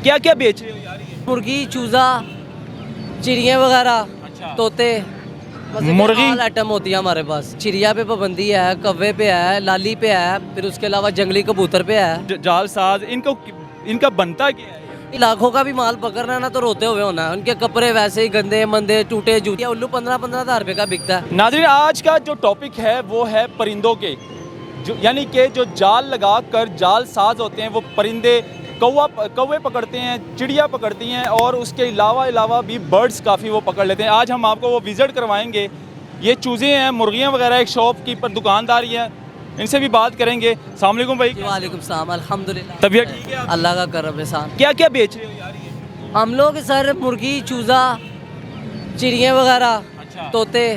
क्या क्या बेच रहे हो यार ये? मुर्गी, चूज़ा, चिड़िया वगैरह, अच्छा। तोते, मुर्गी? ऑल आइटम होती है हमारे पास। चिड़िया पे पाबंदी है, कौवे पे है, लाली पे है, फिर उसके अलावा जंगली कबूतर पे है। जालसाज इनका बनता क्या है? लाखों का भी माल पकड़ना है ना तो रोते हुए होना है। उनके कपड़े वैसे ही गंदे मंदे टूटे जूते। उल्लू 15-15 हज़ार रुपये का बिकता है। नाज़रीन, आज का जो टॉपिक है वो है परिंदों के, जो यानी कि जो जाल लगा कर जालसाज होते हैं वो परिंदे कौवे पकड़ते हैं, चिड़िया पकड़ती हैं और उसके अलावा भी बर्ड्स काफ़ी वो पकड़ लेते हैं। आज हम आपको वो विज़िट करवाएंगे। ये चूज़े हैं, मुर्गियाँ वगैरह, एक शॉप की पर दुकानदारी है, इनसे भी बात करेंगे। अस्सलाम वालेकुम भाई। वालेकुम सलाम, अल्हम्दुलिल्लाह। तबीयत ठीक है? अल्लाह का करम एहसान। क्या क्या बेच रहे हो यार ये? हम लोग सर मुर्गी, चूज़ा, चिड़िया वगैरह, अच्छा। तोते,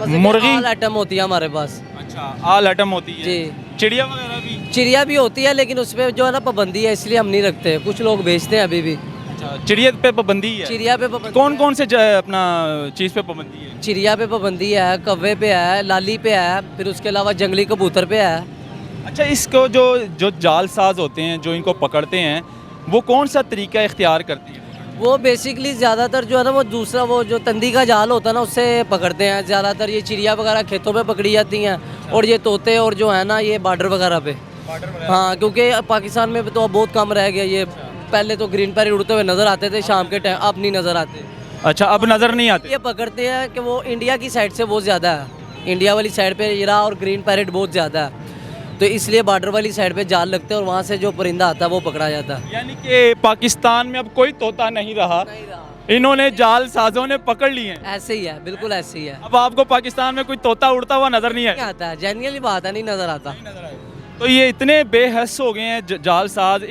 मुर्गी? ऑल आइटम होती है हमारे पास। अच्छा, ऑल आइटम होती है। जी। चिड़िया वगैरह भी? चिड़िया भी होती है लेकिन उस पर जो है ना पाबंदी है, इसलिए हम नहीं रखते। कुछ लोग बेचते हैं अभी भी। अच्छा, चिड़िया पे पाबंदी है। चिड़िया पे पाबंदी कौन है। कौन से अपना चीज़ पे पाबंदी है? चिड़िया पे पाबंदी है, कौवे पे है, लाली पे है, फिर उसके अलावा जंगली कबूतर पे है। अच्छा, इसको जो जालसाज होते हैं जो इनको पकड़ते हैं वो कौन सा तरीका इख्तियार करते हैं? वो बेसिकली ज़्यादातर जो है ना वो दूसरा वो जो तंदी का जाल होता है ना उससे पकड़ते हैं ज़्यादातर। ये चिड़िया वगैरह खेतों में पकड़ी जाती हैं और ये तोते और जो है ना ये बॉर्डर वगैरह पे। हाँ, क्योंकि पाकिस्तान में तो अब बहुत कम रह गया ये। पहले तो ग्रीन पैरेट उड़ते हुए नज़र आते थे शाम के टाइम, अब नहीं नज़र आते। अच्छा, अब नज़र नहीं आते। ये पकड़ते हैं कि वो इंडिया की साइड से बहुत ज़्यादा है। इंडिया वाली साइड पे हीरा और ग्रीन पैरेट बहुत ज़्यादा है, तो इसलिए बॉर्डर वाली साइड पे जाल लगते हैं और वहाँ से जो परिंदा आता है वो पकड़ा जाता है। यानी कि पाकिस्तान में अब कोई तोता नहीं रहा, इन्होंने जालसाजों ने पकड़ लिए हैं। ऐसे ही है, बिल्कुल ऐसे ही है। अब आपको पाकिस्तान में कोई तोता उड़ता हुआ नजर नहीं नहीं आया? आता है, जेन्युइनली बात है, नहीं नज़र आता। तो ये इतने बेहस हो गए हैं जालसाज,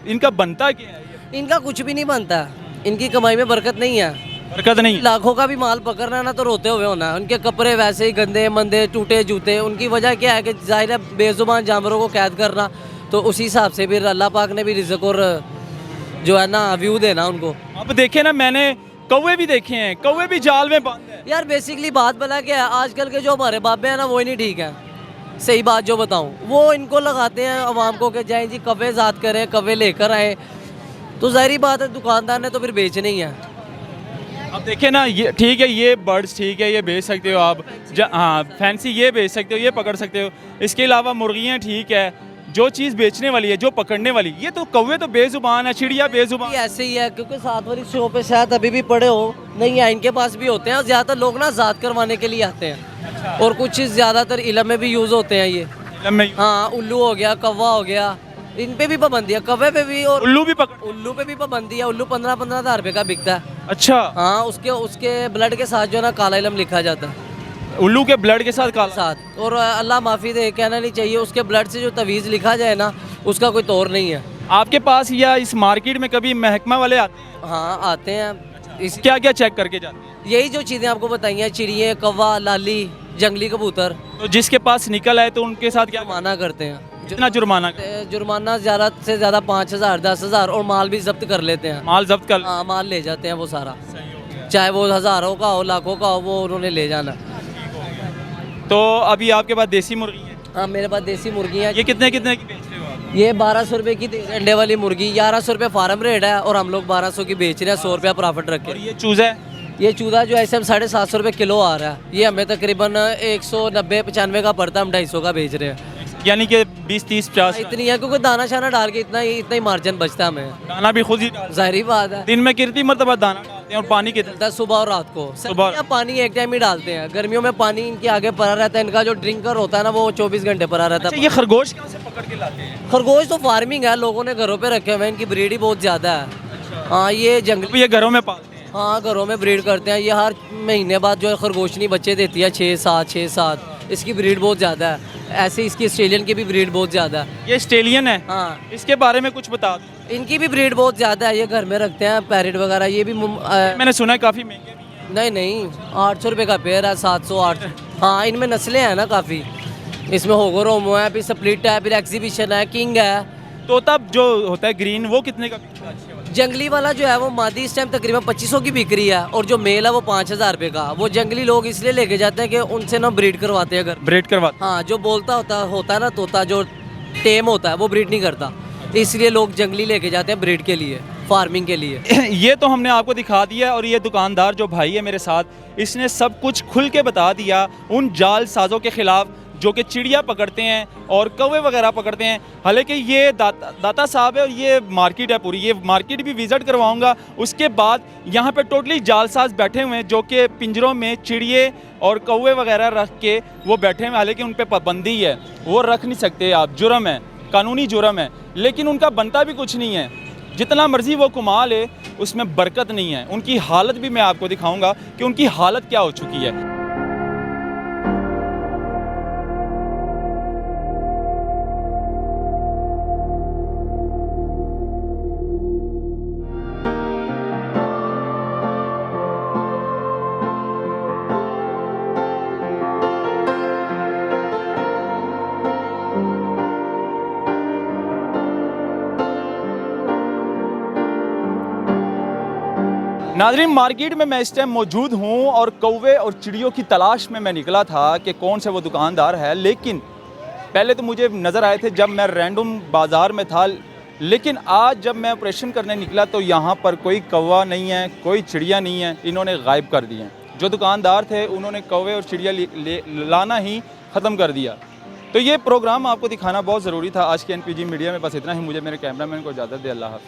इनका बनता क्या है? इनका कुछ भी नहीं बनता, इनकी कमाई में बरकत नहीं है। बरकत नहीं। लाखों का भी माल पकड़ना है ना तो रोते हुए होना है। उनके कपड़े वैसे ही गंदे मंदे टूटे जूते। उनकी वजह क्या है कि जाहिर है बेजुबान जानवरों को कैद करना, तो उसी हिसाब से भी अल्लाह पाक ने भी रिज़्क और जो है ना व्यू देना उनको। अब देखे ना, मैंने कौवे भी देखे हैं, कौवे भी जाल में बंद है। यार बेसिकली बात भला क्या है, आजकल के जो हमारे बाबे हैं ना वो ही नहीं ठीक है। सही बात जो बताऊं, वो इनको लगाते हैं अवाम को कि जाएं जी कौवे ज़ात करें, कौवे लेकर आए, तो ज़ाहिर बात है दुकानदार ने तो फिर बेचने ही है। अब देखिए ना, ये ठीक है, ये बर्ड्स ठीक है, ये बेच सकते हो आप। हाँ, फैंसी ये बेच सकते हो, ये पकड़ सकते हो। इसके अलावा मुर्गियाँ ठीक है, जो चीज़ बेचने वाली है, जो पकड़ने वाली, ये तो कौवे तो बेजुबान है, चिड़िया बेजुबान। ये ऐसे ही है क्योंकि साथ वाली शो पे शायद अभी भी पड़े हो नहीं है, इनके पास भी होते हैं और ज़्यादातर लोग ना ज़ात करवाने के लिए आते हैं। और कुछ ज़्यादातर इलम में भी यूज़ होते हैं ये। हाँ, उल्लू हो गया, कौवा हो गया, इन पे भी पाबंदी है, कौवे पे भी। और उल्लू भी पकड़? उल्लू पे भी पाबंदी है। उल्लू 15-15 हज़ार रुपये का बिकता है। अच्छा। हाँ, उसके ब्लड के साथ जो है ना काला इलम लिखा जाता है उल्लू के ब्लड के साथ काला? साथ। और अल्लाह माफ़ी दे, कहना नहीं चाहिए, उसके ब्लड से जो तवीज़ लिखा जाए ना उसका कोई तौर नहीं है। आपके पास या इस मार्केट में कभी महकमा वाले आते हैं? हाँ, आते हैं। इस क्या क्या चेक करके जाते हैं? यही जो चीज़ें आपको बताई हैं, चिड़िया, कौवा, लाली, जंगली कबूतर, तो जिसके पास निकल आए तो उनके साथ क्या माना करते हैं। कितना जुर्माना? जुर्माना ज़्यादा से ज़्यादा 5,000 10,000 और माल भी जब्त कर लेते हैं। माल जब्त कर? हाँ, माल ले जाते हैं वो सारा, चाहे वो हज़ारों का हो, लाखों का हो, वो उन्होंने ले जाना। तो अभी आपके पास देसी मुर्गी है? हाँ, मेरे पास देसी मुर्गियाँ। ये कितने की बेच रहे हो आप? ये 1200 रुपये की अंडे वाली मुर्गी, 1100 रुपये फार्म रेट है और हम लोग 1200 की बेच रहे हैं, 100 रुपया प्रॉफिट रख और के। ये चूज़ा है? ये चूज़ा जो ऐसे हम 750 रुपये किलो आ रहा है, ये हमें तकरीबन 190-95 का पड़ता है, हम 250 का बेच रहे हैं। यानी कि 20 30 50? इतनी है क्योंकि दाना शाना डाल के इतना ही मार्जिन बचता है हमें। दाना भी खुद ही डालते जाहिर बात है। हैं? दिन में कितनी मरतबा दाना डालते हैं और पानी कितना? चलता है सुबह और रात को। सुबह। सर्दियों में पानी एक टाइम ही डालते हैं, गर्मियों में पानी इनके आगे पड़ा रहता है। इनका जो ड्रिंकर होता है ना वो 24 घंटे पड़ा रहता अच्छा, है। ये खरगोश कहाँ से पकड़ के लाते हैं? खरगोश तो फार्मिंग है, लोगों ने घरों पे रखे हुए हैं, इनकी ब्रीड ही बहुत ज़्यादा है। हाँ, ये जंगली, ये घरों में पालते हैं? हाँ घरों में ब्रीड करते हैं। ये हर महीने बाद जो है खरगोशनी बच्चे देती है, 6-7 इसकी ब्रीड बहुत ज़्यादा है। ऐसे इसकी ऑस्ट्रेलियन की भी ब्रीड बहुत ज़्यादा है। ये ऑस्ट्रेलियन है? हाँ, इसके बारे में कुछ बता दो। इनकी भी ब्रीड बहुत ज़्यादा है, ये घर में रखते हैं पैरेट वगैरह। ये भी मैंने सुना है काफ़ी महंगे भी हैं। नहीं 800 रुपये का पेयर है, 700-800। हाँ, इनमें नस्लें हैं ना काफ़ी, इसमें होगो रोमो है, फिर स्प्लिट है, फिर एग्जीबिशन है, किंग है। तोता जो होता है ग्रीन, वो कितने का बिकता है? अच्छे वाला? जंगली वाला जो है वो मादी इस टाइम तकरीबन 2500 की बिक रही है और जो मेल है वो 5,000 रुपये का। वो जंगली लोग इसलिए लेके जाते हैं कि उनसे ना ब्रीड करवाते हैं घर। ब्रीड करवाते? हाँ, जो बोलता होता है ना तोता, जो टेम होता है वो ब्रीड नहीं करता, इसलिए लोग जंगली लेके जाते हैं ब्रीड के लिए, फार्मिंग के लिए। ये तो हमने आपको दिखा दिया और ये दुकानदार जो भाई है मेरे साथ, इसने सब कुछ खुल के बता दिया उन जाल साजों के ख़िलाफ़ जो कि चिड़िया पकड़ते हैं और कौवे वगैरह पकड़ते हैं। हालांकि ये दाता साहब है और ये मार्केट है पूरी, ये मार्केट भी विज़िट करवाऊंगा। उसके बाद यहाँ पे टोटली जालसाज बैठे हुए हैं जो कि पिंजरों में चिड़िए और कौवे वगैरह रख के वो बैठे हुए हैं। हालांकि उन पर पाबंदी है, वो रख नहीं सकते आप, जुर्म है, कानूनी जुर्म है, लेकिन उनका बनता भी कुछ नहीं है। जितना मर्जी वो कमा ले उसमें बरकत नहीं है। उनकी हालत भी मैं आपको दिखाऊंगा कि उनकी हालत क्या हो चुकी है। नाज़रीन, मार्केट में मैं इस टाइम मौजूद हूँ और कौवे और चिड़ियों की तलाश में मैं निकला था कि कौन से वो दुकानदार है। लेकिन पहले तो मुझे नज़र आए थे जब मैं रैंडम बाज़ार में था, लेकिन आज जब मैं ऑपरेशन करने निकला तो यहाँ पर कोई कौवा नहीं है, कोई चिड़िया नहीं है, इन्होंने गायब कर दिए हैं। जो दुकानदार थे उन्होंने कौवे और चिड़िया लाना ही ख़त्म कर दिया। तो ये प्रोग्राम आपको दिखाना बहुत ज़रूरी था आज के NPG मीडिया में। बस इतना ही, मुझे मेरे कैमरामैन को इजाज़त दे। अल्लाह हाफ़िज़।